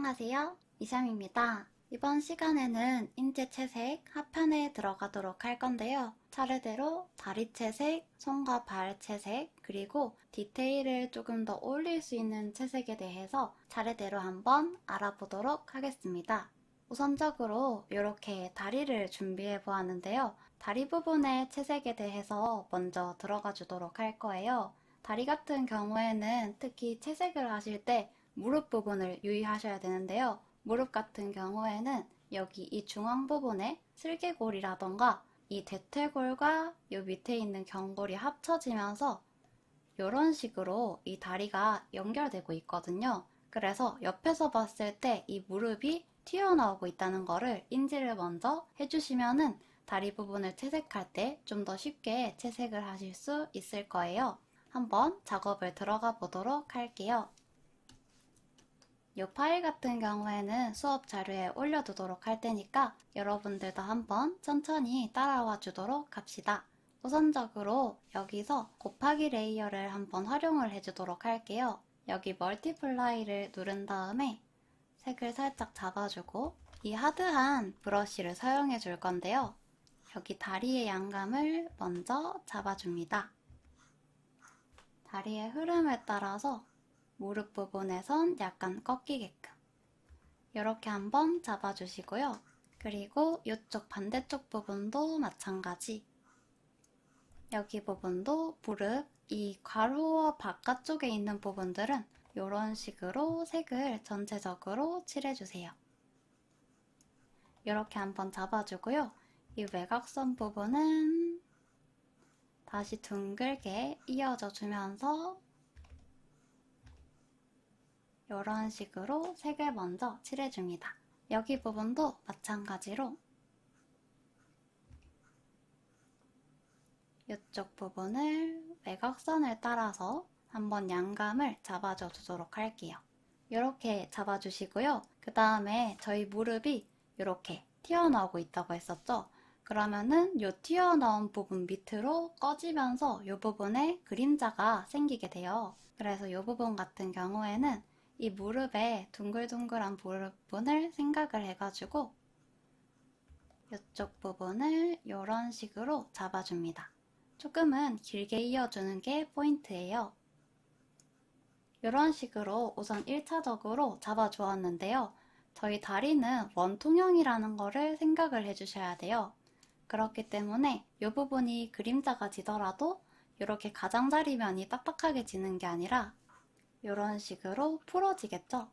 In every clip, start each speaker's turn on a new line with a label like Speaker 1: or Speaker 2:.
Speaker 1: 안녕하세요. 이샴입니다. 이번 시간에는 인체 채색 하편에 들어가도록 할 건데요. 차례대로 다리 채색, 손과 발 채색, 그리고 디테일을 조금 더 올릴 수 있는 채색에 대해서 차례대로 한번 알아보도록 하겠습니다. 우선적으로 이렇게 다리를 준비해 보았는데요. 다리 부분의 채색에 대해서 먼저 들어가 주도록 할 거예요. 다리 같은 경우에는 특히 채색을 하실 때 무릎 부분을 유의하셔야 되는데요. 무릎 같은 경우에는 여기 이 중앙 부분에 슬개골이라던가 이 대퇴골과 이 밑에 있는 경골이 합쳐지면서 이런 식으로 이 다리가 연결되고 있거든요. 그래서 옆에서 봤을 때 이 무릎이 튀어나오고 있다는 거를 인지를 먼저 해주시면은 다리 부분을 채색할 때 좀 더 쉽게 채색을 하실 수 있을 거예요. 한번 작업을 들어가 보도록 할게요. 이 파일 같은 경우에는 수업 자료에 올려두도록 할 테니까 여러분들도 한번 천천히 따라와 주도록 합시다. 우선적으로 여기서 곱하기 레이어를 한번 활용을 해주도록 할게요. 여기 멀티플라이를 누른 다음에 색을 살짝 잡아주고 이 하드한 브러쉬를 사용해 줄 건데요. 여기 다리의 양감을 먼저 잡아줍니다. 다리의 흐름에 따라서 무릎 부분에선 약간 꺾이게끔 이렇게 한번 잡아주시고요. 그리고 이쪽 반대쪽 부분도 마찬가지. 여기 부분도 무릎, 이 괄호와 바깥쪽에 있는 부분들은 이런 식으로 색을 전체적으로 칠해주세요. 이렇게 한번 잡아주고요. 이 외곽선 부분은 다시 둥글게 이어져 주면서 이런 식으로 색을 먼저 칠해줍니다. 여기 부분도 마찬가지로 이쪽 부분을 외곽선을 따라서 한번 양감을 잡아줘 주도록 할게요. 이렇게 잡아주시고요. 그 다음에 저희 무릎이 이렇게 튀어나오고 있다고 했었죠? 그러면은 이 튀어나온 부분 밑으로 꺼지면서 이 부분에 그림자가 생기게 돼요. 그래서 이 부분 같은 경우에는 이 무릎에 둥글둥글한 부분을 생각을 해가지고 이쪽 부분을 이런 식으로 잡아줍니다. 조금은 길게 이어주는 게 포인트예요. 이런 식으로 우선 1차적으로 잡아주었는데요. 저희 다리는 원통형이라는 거를 생각을 해주셔야 돼요. 그렇기 때문에 이 부분이 그림자가 지더라도 이렇게 가장자리면이 딱딱하게 지는 게 아니라 이런 식으로 풀어지겠죠?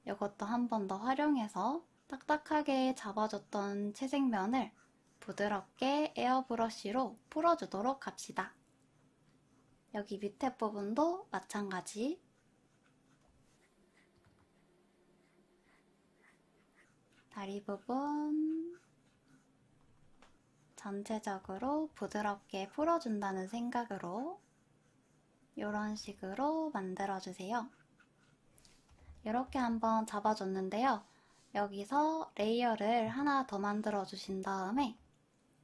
Speaker 1: 이것도 한 번 더 활용해서 딱딱하게 잡아줬던 채색면을 부드럽게 에어브러쉬로 풀어주도록 합시다. 여기 밑에 부분도 마찬가지. 다리 부분 전체적으로 부드럽게 풀어준다는 생각으로 이런 식으로 만들어주세요. 이렇게 한번 잡아줬는데요. 여기서 레이어를 하나 더 만들어 주신 다음에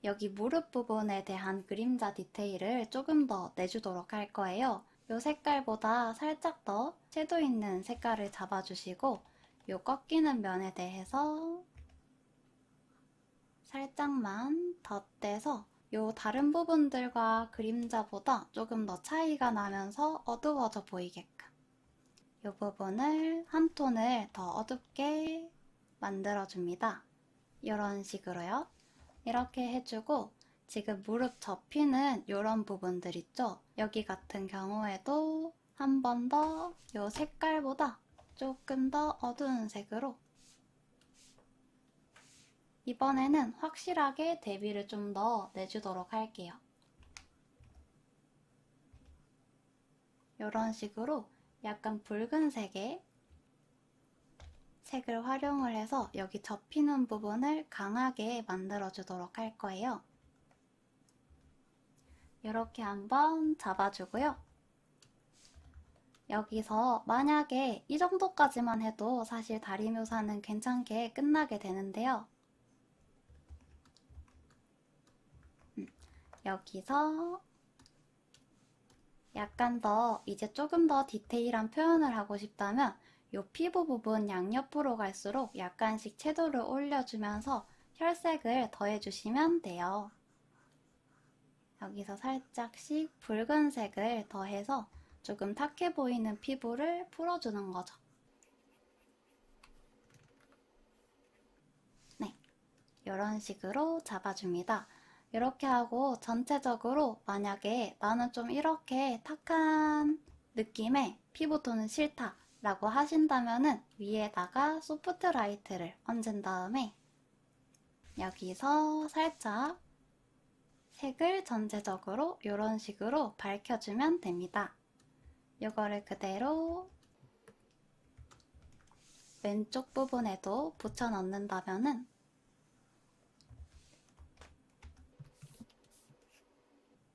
Speaker 1: 여기 무릎 부분에 대한 그림자 디테일을 조금 더 내주도록 할 거예요. 이 색깔보다 살짝 더 섀도 있는 색깔을 잡아주시고 이 꺾이는 면에 대해서 살짝만 덧대서 이 다른 부분들과 그림자보다 조금 더 차이가 나면서 어두워져 보이게끔 이 부분을 한 톤을 더 어둡게 만들어줍니다. 이런 식으로요. 이렇게 해주고 지금 무릎 접히는 이런 부분들 있죠? 여기 같은 경우에도 한 번 더 이 색깔보다 조금 더 어두운 색으로 이번에는 확실하게 대비를 좀 더 내주도록 할게요. 이런 식으로 약간 붉은색의 색을 활용을 해서 여기 접히는 부분을 강하게 만들어 주도록 할 거예요. 이렇게 한번 잡아주고요. 여기서 만약에 이 정도까지만 해도 사실 다리 묘사는 괜찮게 끝나게 되는데요. 여기서 약간 더 이제 조금 더 디테일한 표현을 하고 싶다면 이 피부 부분 양옆으로 갈수록 약간씩 채도를 올려주면서 혈색을 더해주시면 돼요. 여기서 살짝씩 붉은색을 더해서 조금 탁해 보이는 피부를 풀어주는 거죠. 네, 이런 식으로 잡아줍니다. 이렇게 하고 전체적으로 만약에 나는 좀 이렇게 탁한 느낌의 피부톤은 싫다 라고 하신다면은 위에다가 소프트 라이트를 얹은 다음에 여기서 살짝 색을 전체적으로 이런 식으로 밝혀주면 됩니다. 이거를 그대로 왼쪽 부분에도 붙여 넣는다면은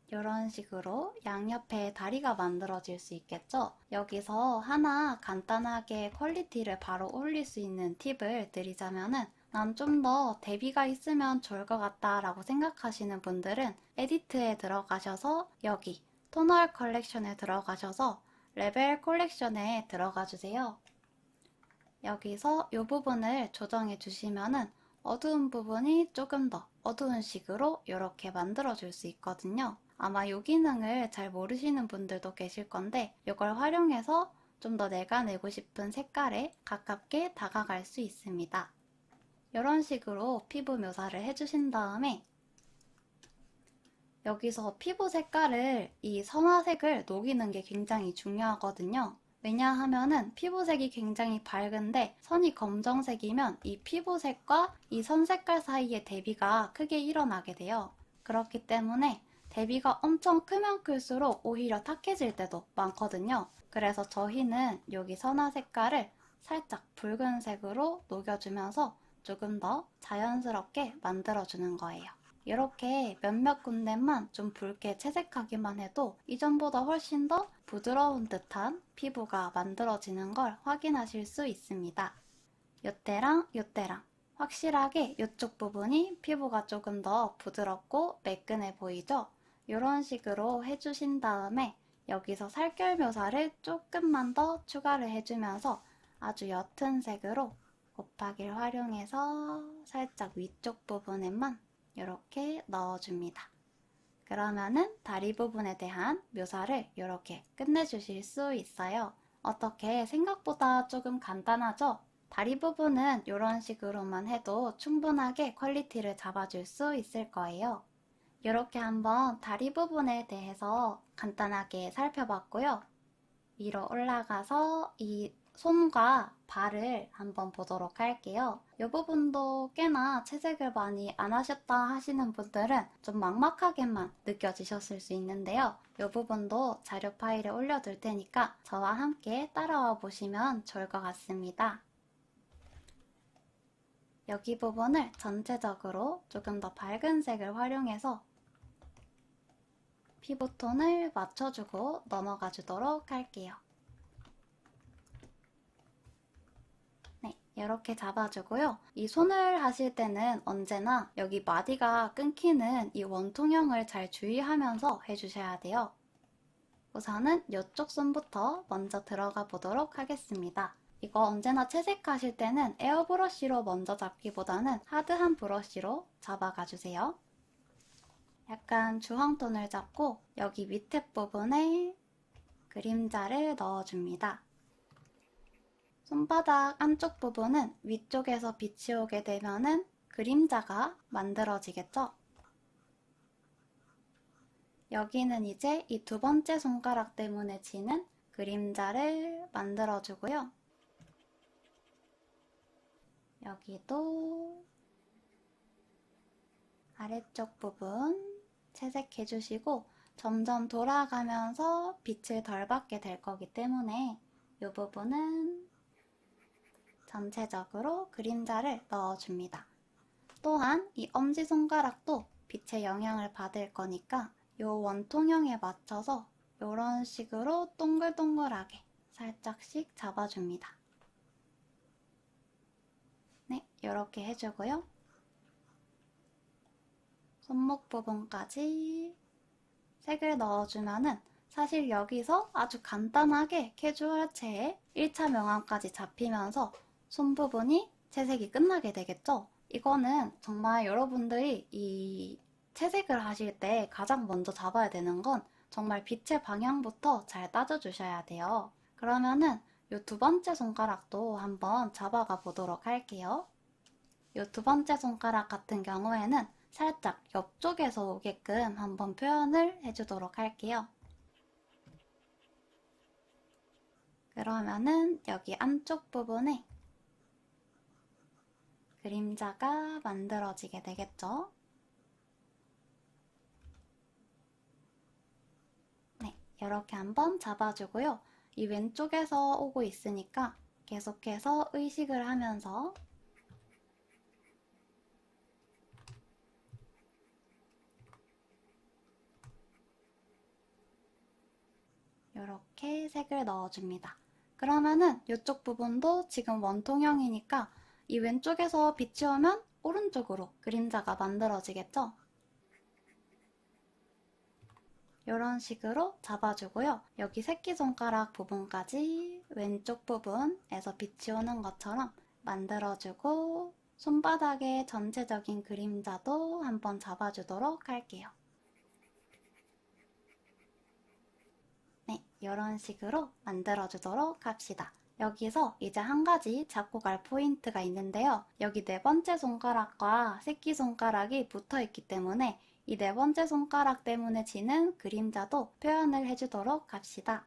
Speaker 1: 이런 식으로 양옆에 다리가 만들어질 수 있겠죠? 여기서 하나 간단하게 퀄리티를 바로 올릴 수 있는 팁을 드리자면은 난 좀 더 대비가 있으면 좋을 것 같다 라고 생각하시는 분들은 에디트에 들어가셔서 여기 토널 컬렉션에 들어가셔서 레벨 컬렉션에 들어가 주세요. 여기서 이 부분을 조정해 주시면은 어두운 부분이 조금 더 어두운 식으로 이렇게 만들어 줄 수 있거든요. 아마 이 기능을 잘 모르시는 분들도 계실 건데 이걸 활용해서 좀 더 내가 내고 싶은 색깔에 가깝게 다가갈 수 있습니다. 이런 식으로 피부 묘사를 해주신 다음에 여기서 피부 색깔을 이 선화색을 녹이는 게 굉장히 중요하거든요. 왜냐하면은 피부색이 굉장히 밝은데 선이 검정색이면 이 피부색과 이 선 색깔 사이의 대비가 크게 일어나게 돼요. 그렇기 때문에 대비가 엄청 크면 클수록 오히려 탁해질 때도 많거든요. 그래서 저희는 여기 선화 색깔을 살짝 붉은색으로 녹여주면서 조금 더 자연스럽게 만들어주는 거예요. 이렇게 몇몇 군데만 좀 붉게 채색하기만 해도 이전보다 훨씬 더 부드러운 듯한 피부가 만들어지는 걸 확인하실 수 있습니다. 요때랑 요때랑 확실하게 이쪽 부분이 피부가 조금 더 부드럽고 매끈해 보이죠? 이런 식으로 해주신 다음에 여기서 살결 묘사를 조금만 더 추가를 해주면서 아주 옅은 색으로 곱하기를 활용해서 살짝 위쪽 부분에만 이렇게 넣어줍니다. 그러면은 다리 부분에 대한 묘사를 이렇게 끝내주실 수 있어요. 어떻게 생각보다 조금 간단하죠? 다리 부분은 이런 식으로만 해도 충분하게 퀄리티를 잡아줄 수 있을 거예요. 이렇게 한번 다리 부분에 대해서 간단하게 살펴봤고요. 위로 올라가서 이 손과 발을 한번 보도록 할게요. 이 부분도 꽤나 채색을 많이 안 하셨다 하시는 분들은 좀 막막하게만 느껴지셨을 수 있는데요. 이 부분도 자료 파일에 올려둘 테니까 저와 함께 따라와 보시면 좋을 것 같습니다. 여기 부분을 전체적으로 조금 더 밝은 색을 활용해서 피부톤을 맞춰주고 넘어가 주도록 할게요. 이렇게 잡아주고요. 이 손을 하실 때는 언제나 여기 마디가 끊기는 이 원통형을 잘 주의하면서 해주셔야 돼요. 우선은 이쪽 손부터 먼저 들어가 보도록 하겠습니다. 이거 언제나 채색하실 때는 에어브러쉬로 먼저 잡기보다는 하드한 브러쉬로 잡아가 주세요. 약간 주황톤을 잡고 여기 밑에 부분에 그림자를 넣어줍니다. 손바닥 안쪽 부분은 위쪽에서 빛이 오게 되면은 그림자가 만들어지겠죠? 여기는 이제 이 두 번째 손가락 때문에 지는 그림자를 만들어주고요. 여기도 아래쪽 부분 채색해주시고 점점 돌아가면서 빛을 덜 받게 될 거기 때문에 이 부분은 전체적으로 그림자를 넣어줍니다. 또한 이 엄지손가락도 빛의 영향을 받을 거니까 이 원통형에 맞춰서 이런 식으로 동글동글하게 살짝씩 잡아줍니다. 네, 이렇게 해주고요. 손목 부분까지 색을 넣어주면은 사실 여기서 아주 간단하게 캐주얼체에 1차 명암까지 잡히면서 손 부분이 채색이 끝나게 되겠죠? 이거는 정말 여러분들이 이 채색을 하실 때 가장 먼저 잡아야 되는 건 정말 빛의 방향부터 잘 따져주셔야 돼요. 그러면은 이 두 번째 손가락도 한번 잡아가 보도록 할게요. 이 두 번째 손가락 같은 경우에는 살짝 옆쪽에서 오게끔 한번 표현을 해주도록 할게요. 그러면은 여기 안쪽 부분에 그림자가 만들어지게 되겠죠? 네, 이렇게 한번 잡아주고요. 이 왼쪽에서 오고 있으니까 계속해서 의식을 하면서 이렇게 색을 넣어줍니다. 그러면은 이쪽 부분도 지금 원통형이니까 이 왼쪽에서 빛이 오면 오른쪽으로 그림자가 만들어지겠죠? 이런 식으로 잡아주고요. 여기 새끼손가락 부분까지 왼쪽 부분에서 빛이 오는 것처럼 만들어주고 손바닥의 전체적인 그림자도 한번 잡아주도록 할게요. 네, 이런 식으로 만들어주도록 합시다. 여기서 이제 한 가지 잡고 갈 포인트가 있는데요. 여기 네 번째 손가락과 새끼손가락이 붙어 있기 때문에 이 네 번째 손가락 때문에 지는 그림자도 표현을 해주도록 합시다.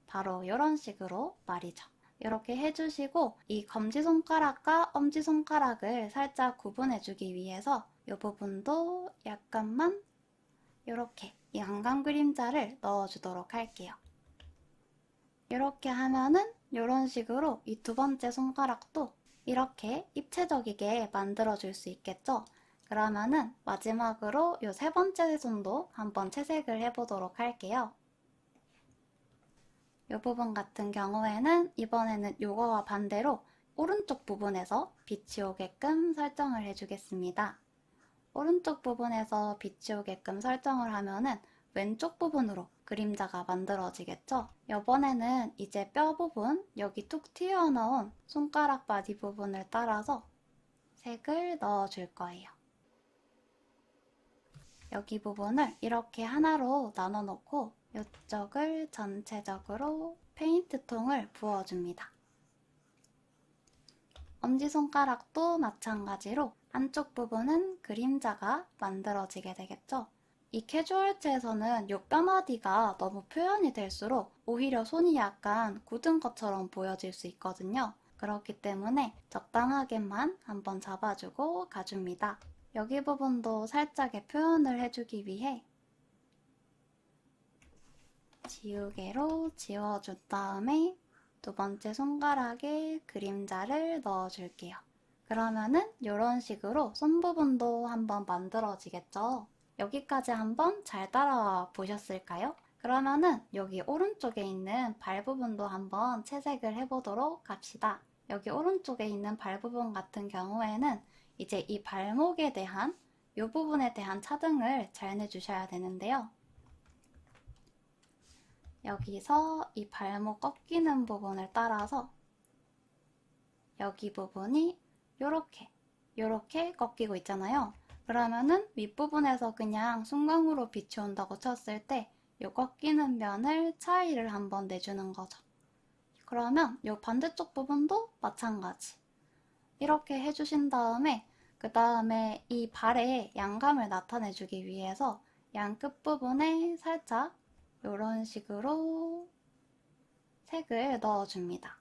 Speaker 1: 바로 이런 식으로 말이죠. 이렇게 해주시고 이 검지손가락과 엄지손가락을 살짝 구분해주기 위해서 이 부분도 약간만 이렇게 이 안감 그림자를 넣어주도록 할게요. 이렇게 하면은 이런 식으로 이 두 번째 손가락도 이렇게 입체적이게 만들어줄 수 있겠죠? 그러면은 마지막으로 이 세 번째 손도 한번 채색을 해보도록 할게요. 이 부분 같은 경우에는 이번에는 이거와 반대로 오른쪽 부분에서 빛이 오게끔 설정을 해주겠습니다. 오른쪽 부분에서 빛이 오게끔 설정을 하면은 왼쪽 부분으로 그림자가 만들어지겠죠? 이번에는 이제 뼈 부분, 여기 툭 튀어나온 손가락 바디 부분을 따라서 색을 넣어줄 거예요. 여기 부분을 이렇게 하나로 나눠 놓고 이쪽을 전체적으로 페인트통을 부어줍니다. 엄지손가락도 마찬가지로 안쪽 부분은 그림자가 만들어지게 되겠죠. 이 캐주얼체에서는 이 뼈마디가 너무 표현이 될수록 오히려 손이 약간 굳은 것처럼 보여질 수 있거든요. 그렇기 때문에 적당하게만 한번 잡아주고 가줍니다. 여기 부분도 살짝의 표현을 해주기 위해 지우개로 지워준 다음에 두 번째 손가락에 그림자를 넣어줄게요. 그러면은 이런 식으로 손 부분도 한번 만들어지겠죠? 여기까지 한번 잘 따라와 보셨을까요? 그러면은 여기 오른쪽에 있는 발 부분도 한번 채색을 해보도록 합시다. 여기 오른쪽에 있는 발 부분 같은 경우에는 이제 이 발목에 대한 이 부분에 대한 차등을 잘 내주셔야 되는데요. 여기서 이 발목 꺾이는 부분을 따라서 여기 부분이 요렇게 꺾이고 있잖아요. 그러면은 윗부분에서 그냥 순광으로 빛이 온다고 쳤을 때 이 꺾이는 면을 차이를 한번 내주는 거죠. 그러면 이 반대쪽 부분도 마찬가지. 이렇게 해주신 다음에 그 다음에 이 발의 양감을 나타내주기 위해서 양 끝부분에 살짝 이런 식으로 색을 넣어줍니다.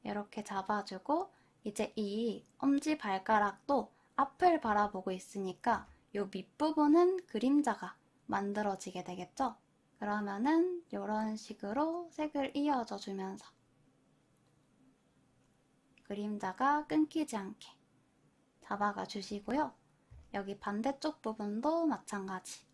Speaker 1: 이렇게 잡아주고 이제 이 엄지발가락도 앞을 바라보고 있으니까 이 밑부분은 그림자가 만들어지게 되겠죠? 그러면은 이런 식으로 색을 이어져 주면서 그림자가 끊기지 않게 잡아가 주시고요. 여기 반대쪽 부분도 마찬가지.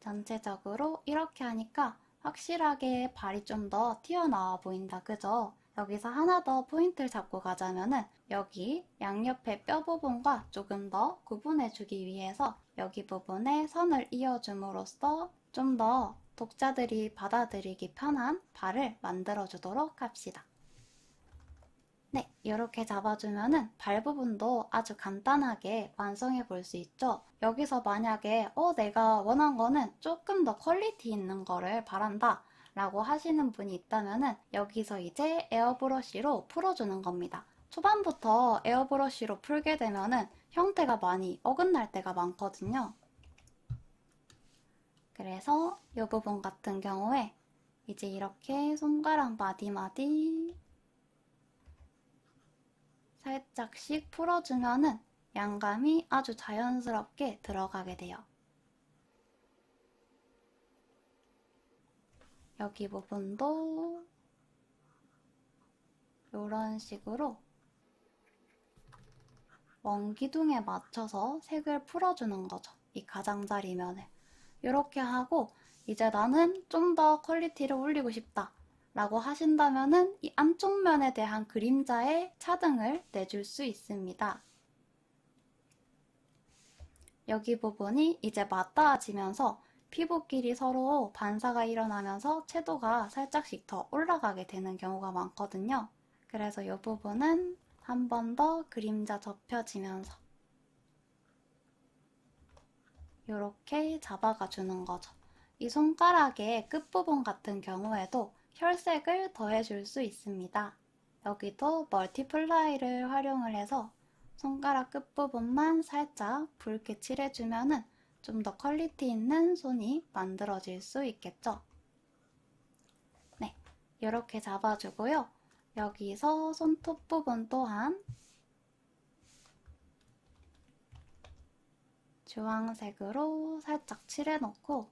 Speaker 1: 전체적으로 이렇게 하니까 확실하게 발이 좀 더 튀어나와 보인다, 그죠? 여기서 하나 더 포인트를 잡고 가자면은 여기 양옆에 뼈 부분과 조금 더 구분해주기 위해서 여기 부분에 선을 이어줌으로써 좀 더 독자들이 받아들이기 편한 발을 만들어주도록 합시다. 네, 이렇게 잡아주면은 발 부분도 아주 간단하게 완성해 볼 수 있죠. 여기서 만약에 내가 원한 거는 조금 더 퀄리티 있는 거를 바란다 라고 하시는 분이 있다면은 여기서 이제 에어브러쉬로 풀어주는 겁니다. 초반부터 에어브러쉬로 풀게 되면은 형태가 많이 어긋날 때가 많거든요. 그래서 이 부분 같은 경우에 이제 이렇게 손가락 마디마디 살짝씩 풀어주면은 양감이 아주 자연스럽게 들어가게 돼요. 여기 부분도 이런 식으로 원기둥에 맞춰서 색을 풀어주는 거죠. 이 가장자리면을. 이렇게 하고 이제 나는 좀 더 퀄리티를 올리고 싶다 라고 하신다면은 이 안쪽 면에 대한 그림자의 차등을 내줄 수 있습니다. 여기 부분이 이제 맞닿아지면서 피부끼리 서로 반사가 일어나면서 채도가 살짝씩 더 올라가게 되는 경우가 많거든요. 그래서 이 부분은 한 번 더 그림자 접혀지면서 이렇게 잡아가 주는 거죠. 이 손가락의 끝부분 같은 경우에도 혈색을 더해줄 수 있습니다. 여기도 멀티플라이를 활용을 해서 손가락 끝부분만 살짝 붉게 칠해주면 좀 더 퀄리티 있는 손이 만들어질 수 있겠죠. 네, 이렇게 잡아주고요. 여기서 손톱 부분 또한 주황색으로 살짝 칠해놓고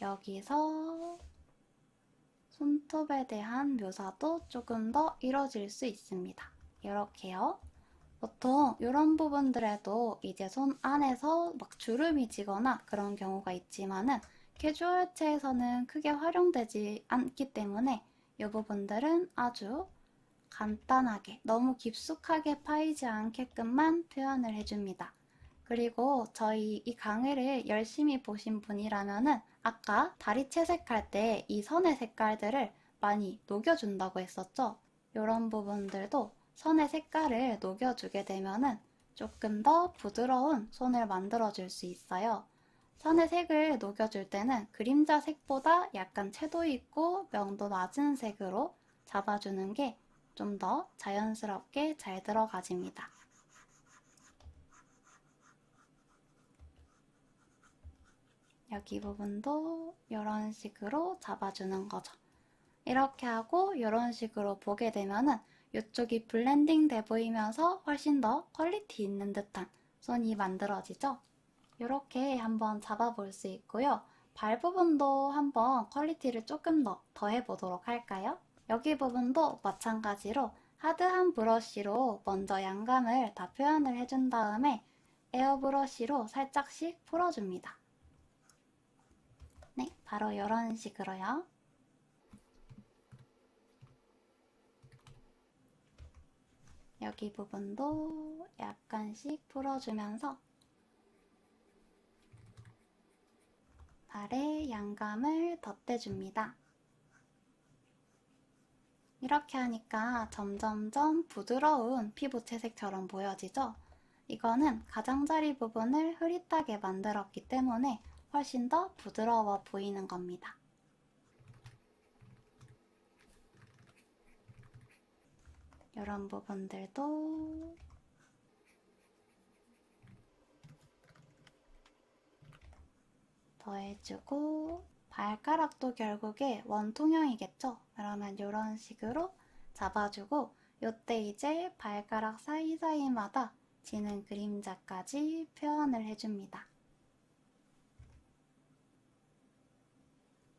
Speaker 1: 여기서 손톱에 대한 묘사도 조금 더 이뤄질 수 있습니다. 이렇게요. 보통 이런 부분들에도 이제 손 안에서 막 주름이 지거나 그런 경우가 있지만은 캐주얼체에서는 크게 활용되지 않기 때문에 이 부분들은 아주 간단하게 너무 깊숙하게 파이지 않게끔만 표현을 해줍니다. 그리고 저희 이 강의를 열심히 보신 분이라면은 아까 다리 채색할 때 이 선의 색깔들을 많이 녹여준다고 했었죠? 이런 부분들도 선의 색깔을 녹여주게 되면은 조금 더 부드러운 손을 만들어줄 수 있어요. 선의 색을 녹여줄 때는 그림자 색보다 약간 채도 있고 명도 낮은 색으로 잡아주는 게 좀 더 자연스럽게 잘 들어가집니다. 여기 부분도 이런 식으로 잡아주는 거죠. 이렇게 하고 이런 식으로 보게 되면은 이쪽이 블렌딩 돼 보이면서 훨씬 더 퀄리티 있는 듯한 손이 만들어지죠. 이렇게 한번 잡아볼 수 있고요. 발 부분도 한번 퀄리티를 조금 더 더해보도록 할까요? 여기 부분도 마찬가지로 하드한 브러쉬로 먼저 양감을 다 표현을 해준 다음에 에어브러쉬로 살짝씩 풀어줍니다. 네, 바로 이런 식으로요. 여기 부분도 약간씩 풀어주면서 발에 양감을 덧대줍니다. 이렇게 하니까 점점점 부드러운 피부 채색처럼 보여지죠? 이거는 가장자리 부분을 흐릿하게 만들었기 때문에 훨씬 더 부드러워 보이는 겁니다. 이런 부분들도 더해주고 발가락도 결국에 원통형이겠죠? 그러면 이런 식으로 잡아주고 이때 이제 발가락 사이사이마다 지는 그림자까지 표현을 해줍니다.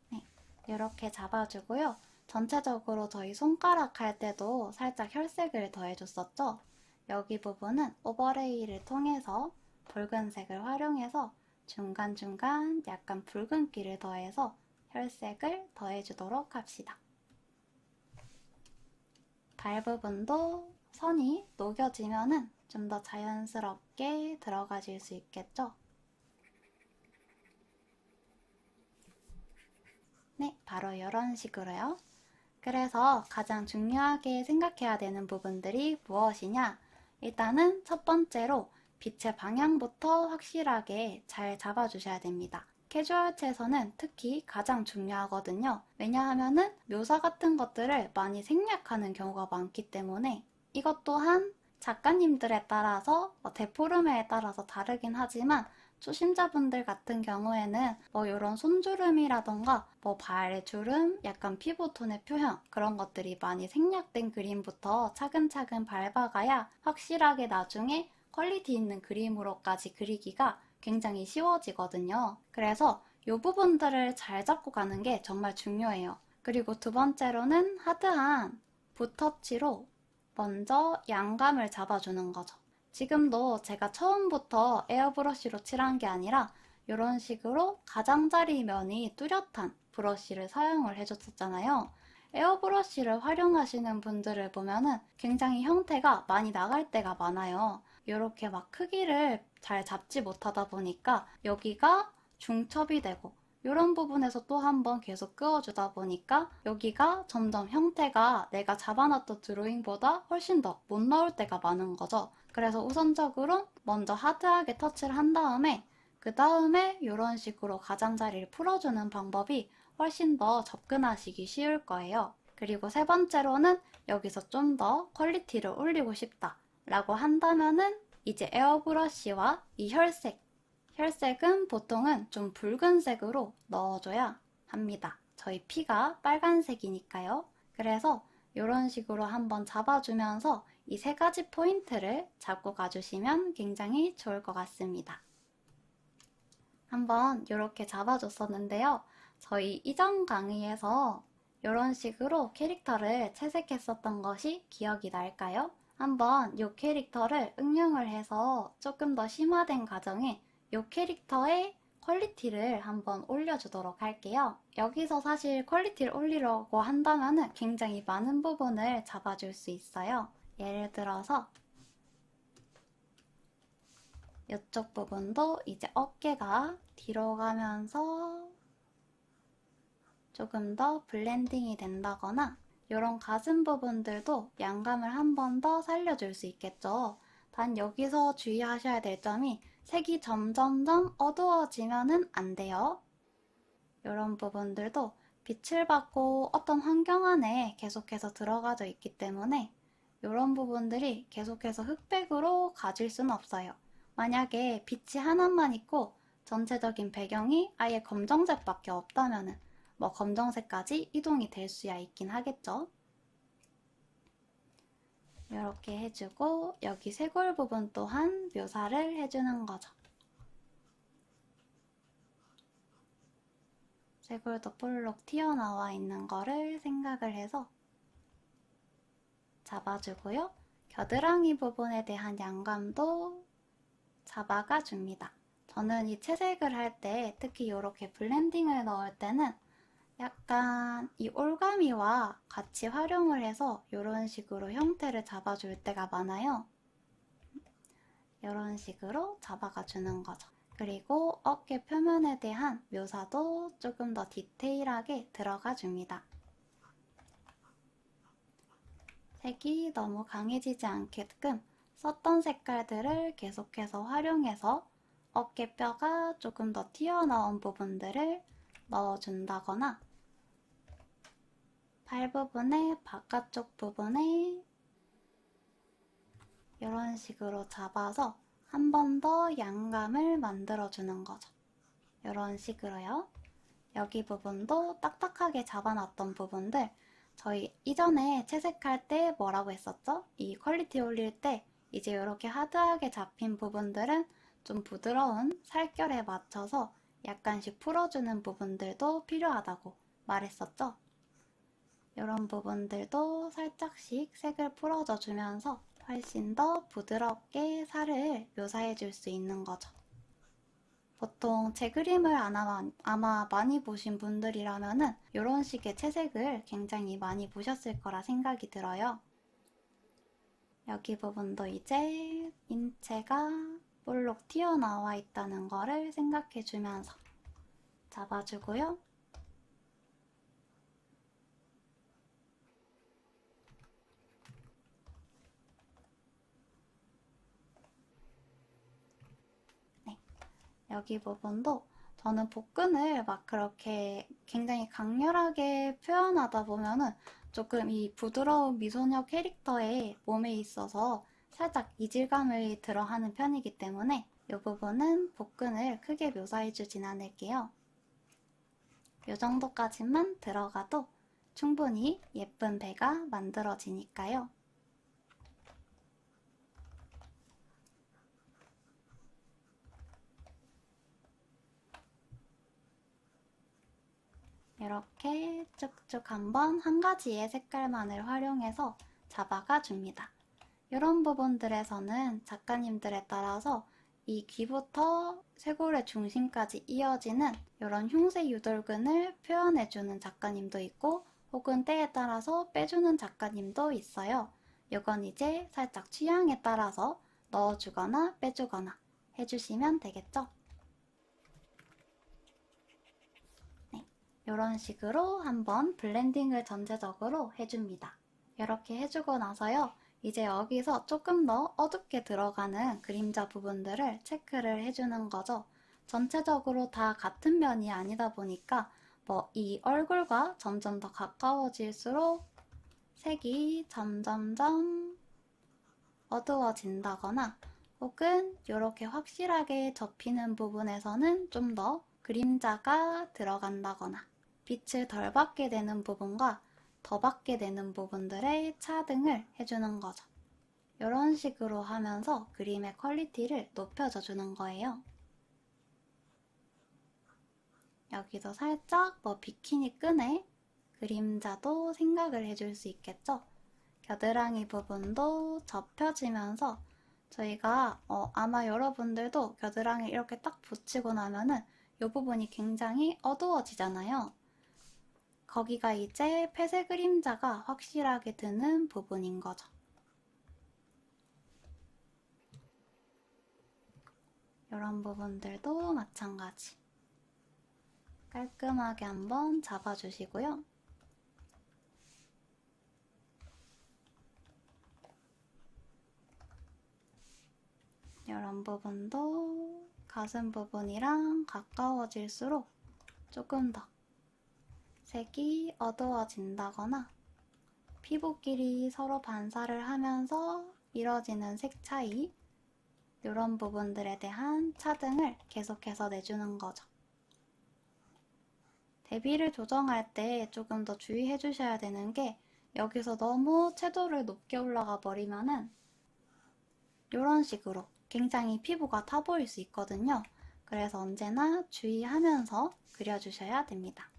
Speaker 1: 네, 이렇게 잡아주고요. 전체적으로 저희 손가락 할 때도 살짝 혈색을 더해줬었죠? 여기 부분은 오버레이를 통해서 붉은색을 활용해서 중간중간 약간 붉은기를 더해서 혈색을 더해주도록 합시다. 발 부분도 선이 녹여지면은 좀 더 자연스럽게 들어가질 수 있겠죠? 바로 이런 식으로요. 그래서 가장 중요하게 생각해야 되는 부분들이 무엇이냐? 일단은 첫 번째로 빛의 방향부터 확실하게 잘 잡아주셔야 됩니다. 캐주얼체에서는 특히 가장 중요하거든요. 왜냐하면은 묘사 같은 것들을 많이 생략하는 경우가 많기 때문에 이것 또한 작가님들에 따라서 데포르메에 따라서 다르긴 하지만 초심자분들 같은 경우에는 이런 손주름이라던가 발주름, 약간 피부톤의 표현 그런 것들이 많이 생략된 그림부터 차근차근 밟아가야 확실하게 나중에 퀄리티 있는 그림으로까지 그리기가 굉장히 쉬워지거든요. 그래서 이 부분들을 잘 잡고 가는 게 정말 중요해요. 그리고 두 번째로는 하드한 붓터치로 먼저 양감을 잡아주는 거죠. 지금도 제가 처음부터 에어브러쉬로 칠한 게 아니라 이런 식으로 가장자리 면이 뚜렷한 브러쉬를 사용을 해줬었잖아요. 에어브러쉬를 활용하시는 분들을 보면은 굉장히 형태가 많이 나갈 때가 많아요. 이렇게 막 크기를 잘 잡지 못하다 보니까 여기가 중첩이 되고 이런 부분에서 또 한번 계속 그어주다 보니까 여기가 점점 형태가 내가 잡아놨던 드로잉보다 훨씬 더 못 나올 때가 많은 거죠. 그래서 우선적으로 먼저 하드하게 터치를 한 다음에 그 다음에 이런 식으로 가장자리를 풀어주는 방법이 훨씬 더 접근하시기 쉬울 거예요. 그리고 세 번째로는 여기서 좀 더 퀄리티를 올리고 싶다 라고 한다면은 이제 에어브러쉬와 이 혈색은 보통은 좀 붉은색으로 넣어줘야 합니다. 저희 피가 빨간색이니까요. 그래서 이런 식으로 한번 잡아주면서 이 세 가지 포인트를 잡고 가주시면 굉장히 좋을 것 같습니다. 한번 이렇게 잡아줬었는데요. 저희 이전 강의에서 이런 식으로 캐릭터를 채색했었던 것이 기억이 날까요? 한번 이 캐릭터를 응용을 해서 조금 더 심화된 과정에 이 캐릭터의 퀄리티를 한번 올려주도록 할게요. 여기서 사실 퀄리티를 올리려고 한다면 굉장히 많은 부분을 잡아줄 수 있어요. 예를 들어서 이쪽 부분도 이제 어깨가 뒤로 가면서 조금 더 블렌딩이 된다거나 이런 가슴 부분들도 양감을 한 번 더 살려줄 수 있겠죠. 단 여기서 주의하셔야 될 점이 색이 점점점 어두워지면은 안 돼요. 이런 부분들도 빛을 받고 어떤 환경 안에 계속해서 들어가져 있기 때문에 이런 부분들이 계속해서 흑백으로 가질 수는 없어요. 만약에 빛이 하나만 있고 전체적인 배경이 아예 검정색밖에 없다면은 검정색까지 이동이 될 수야 있긴 하겠죠. 이렇게 해주고 여기 쇄골 부분 또한 묘사를 해주는 거죠. 쇄골도 볼록 튀어나와 있는 거를 생각을 해서 잡아주고요. 겨드랑이 부분에 대한 양감도 잡아가 줍니다. 저는 이 채색을 할 때 특히 이렇게 블렌딩을 넣을 때는 약간 이 올가미와 같이 활용을 해서 이런 식으로 형태를 잡아줄 때가 많아요. 이런 식으로 잡아가 주는 거죠. 그리고 어깨 표면에 대한 묘사도 조금 더 디테일하게 들어가 줍니다. 색이 너무 강해지지 않게끔 썼던 색깔들을 계속해서 활용해서 어깨뼈가 조금 더 튀어나온 부분들을 넣어준다거나 팔 부분에 바깥쪽 부분에 이런 식으로 잡아서 한 번 더 양감을 만들어주는 거죠. 이런 식으로요. 여기 부분도 딱딱하게 잡아놨던 부분들 저희 이전에 채색할 때 뭐라고 했었죠? 이 퀄리티 올릴 때 이제 이렇게 하드하게 잡힌 부분들은 좀 부드러운 살결에 맞춰서 약간씩 풀어주는 부분들도 필요하다고 말했었죠? 이런 부분들도 살짝씩 색을 풀어줘 주면서 훨씬 더 부드럽게 살을 묘사해 줄 수 있는 거죠. 보통 제 그림을 아마 많이 보신 분들이라면은 이런 식의 채색을 굉장히 많이 보셨을 거라 생각이 들어요. 여기 부분도 이제 인체가 볼록 튀어나와 있다는 거를 생각해 주면서 잡아주고요. 여기 부분도 저는 복근을 막 그렇게 굉장히 강렬하게 표현하다 보면은 조금 이 부드러운 미소녀 캐릭터의 몸에 있어서 살짝 이질감을 들어하는 편이기 때문에 이 부분은 복근을 크게 묘사해주진 않을게요. 이 정도까지만 들어가도 충분히 예쁜 배가 만들어지니까요. 이렇게 쭉쭉 한번 한 가지의 색깔만을 활용해서 잡아가 줍니다. 이런 부분들에서는 작가님들에 따라서 이 귀부터 쇄골의 중심까지 이어지는 이런 흉쇄 유돌근을 표현해주는 작가님도 있고 혹은 때에 따라서 빼주는 작가님도 있어요. 이건 이제 살짝 취향에 따라서 넣어주거나 빼주거나 해주시면 되겠죠? 네, 이런 식으로 한번 블렌딩을 전체적으로 해줍니다. 이렇게 해주고 나서요. 이제 여기서 조금 더 어둡게 들어가는 그림자 부분들을 체크를 해주는 거죠. 전체적으로 다 같은 면이 아니다 보니까 뭐 이 얼굴과 점점 더 가까워질수록 색이 점점점 어두워진다거나 혹은 이렇게 확실하게 접히는 부분에서는 좀 더 그림자가 들어간다거나 빛을 덜 받게 되는 부분과 더 받게 되는 부분들의 차등을 해주는 거죠. 이런 식으로 하면서 그림의 퀄리티를 높여줘 주는 거예요. 여기도 살짝 뭐 비키니 끈의 그림자도 생각을 해줄 수 있겠죠? 겨드랑이 부분도 접혀지면서 저희가 아마 여러분들도 겨드랑이 이렇게 딱 붙이고 나면은 이 부분이 굉장히 어두워지잖아요. 거기가 이제 폐쇄 그림자가 확실하게 드는 부분인 거죠. 이런 부분들도 마찬가지. 깔끔하게 한번 잡아주시고요. 이런 부분도 가슴 부분이랑 가까워질수록 조금 더 색이 어두워진다거나 피부끼리 서로 반사를 하면서 이뤄지는 색 차이 이런 부분들에 대한 차등을 계속해서 내주는 거죠. 대비를 조정할 때 조금 더 주의해 주셔야 되는 게 여기서 너무 채도를 높게 올라가 버리면은 이런 식으로 굉장히 피부가 타 보일 수 있거든요. 그래서 언제나 주의하면서 그려주셔야 됩니다.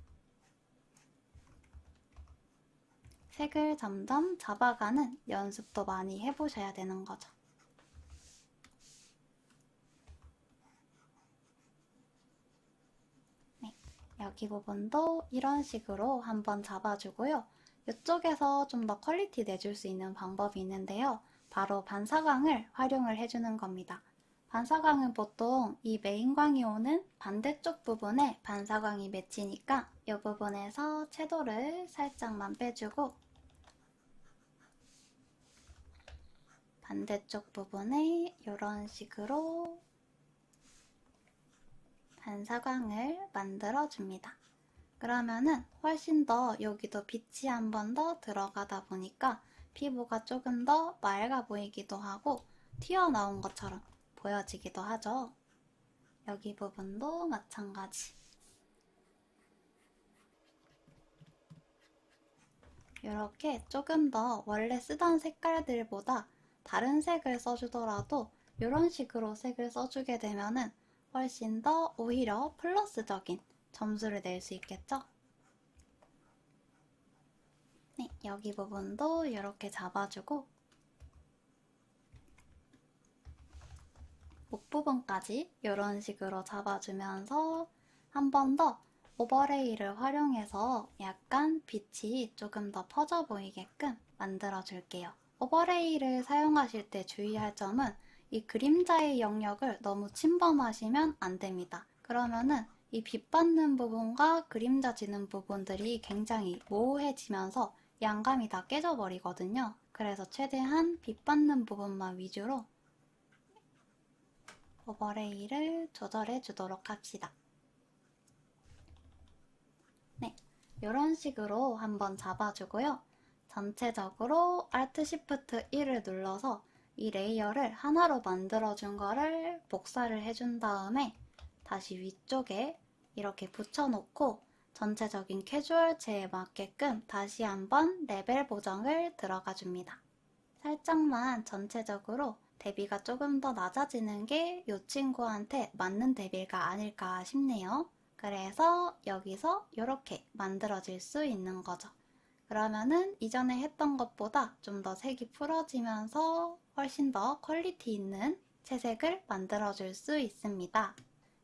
Speaker 1: 색을 점점 잡아가는 연습도 많이 해보셔야 되는 거죠. 네, 여기 부분도 이런 식으로 한번 잡아주고요. 이쪽에서 좀 더 퀄리티 내줄 수 있는 방법이 있는데요. 바로 반사광을 활용을 해주는 겁니다. 반사광은 보통 이 메인광이 오는 반대쪽 부분에 반사광이 맺히니까 이 부분에서 채도를 살짝만 빼주고 반대쪽 부분에 이런 식으로 반사광을 만들어줍니다. 그러면은 훨씬 더 여기도 빛이 한 번 더 들어가다 보니까 피부가 조금 더 맑아 보이기도 하고 튀어나온 것처럼 보여지기도 하죠. 여기 부분도 마찬가지. 이렇게 조금 더 원래 쓰던 색깔들보다 다른 색을 써주더라도 이런 식으로 색을 써주게 되면은 훨씬 더 오히려 플러스적인 점수를 낼 수 있겠죠? 네, 여기 부분도 이렇게 잡아주고 목 부분까지 이런 식으로 잡아주면서 한 번 더 오버레이를 활용해서 약간 빛이 조금 더 퍼져 보이게끔 만들어 줄게요. 오버레이를 사용하실 때 주의할 점은 이 그림자의 영역을 너무 침범하시면 안 됩니다. 그러면은 이 빛 받는 부분과 그림자 지는 부분들이 굉장히 모호해지면서 양감이 다 깨져버리거든요. 그래서 최대한 빛 받는 부분만 위주로 오버레이를 조절해 주도록 합시다. 네, 이런 식으로 한번 잡아주고요. 전체적으로 Alt Shift 1을 눌러서 이 레이어를 하나로 만들어준 거를 복사를 해준 다음에 다시 위쪽에 이렇게 붙여놓고 전체적인 캐주얼체에 맞게끔 다시 한번 레벨 보정을 들어가 줍니다. 살짝만 전체적으로 대비가 조금 더 낮아지는 게 이 친구한테 맞는 대비가 아닐까 싶네요. 그래서 여기서 이렇게 만들어질 수 있는 거죠. 그러면은 이전에 했던 것보다 좀 더 색이 풀어지면서 훨씬 더 퀄리티 있는 채색을 만들어줄 수 있습니다.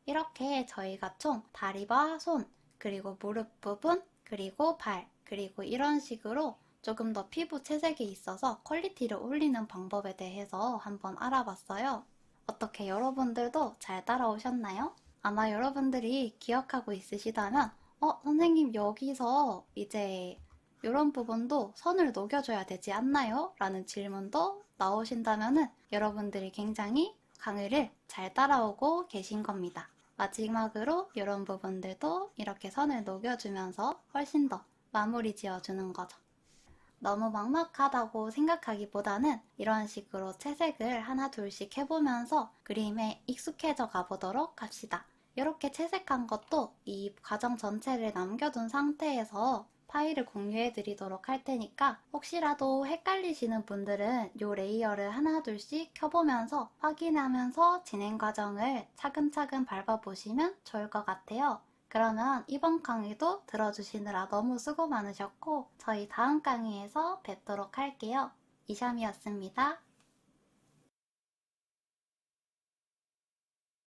Speaker 1: 이렇게 저희가 총 다리와 손, 그리고 무릎 부분, 그리고 발, 그리고 이런 식으로 조금 더 피부 채색이 있어서 퀄리티를 올리는 방법에 대해서 한번 알아봤어요. 어떻게 여러분들도 잘 따라오셨나요? 아마 여러분들이 기억하고 있으시다면 선생님 여기서 이제 이런 부분도 선을 녹여줘야 되지 않나요? 라는 질문도 나오신다면 여러분들이 굉장히 강의를 잘 따라오고 계신 겁니다. 마지막으로 이런 부분들도 이렇게 선을 녹여주면서 훨씬 더 마무리 지어주는 거죠. 너무 막막하다고 생각하기보다는 이런 식으로 채색을 하나 둘씩 해보면서 그림에 익숙해져 가보도록 합시다. 이렇게 채색한 것도 이 과정 전체를 남겨둔 상태에서 파일을 공유해 드리도록 할 테니까 혹시라도 헷갈리시는 분들은 이 레이어를 하나 둘씩 켜보면서 확인하면서 진행 과정을 차근차근 밟아보시면 좋을 것 같아요. 그러면 이번 강의도 들어주시느라 너무 수고 많으셨고 저희 다음 강의에서 뵙도록 할게요. 이샴이었습니다.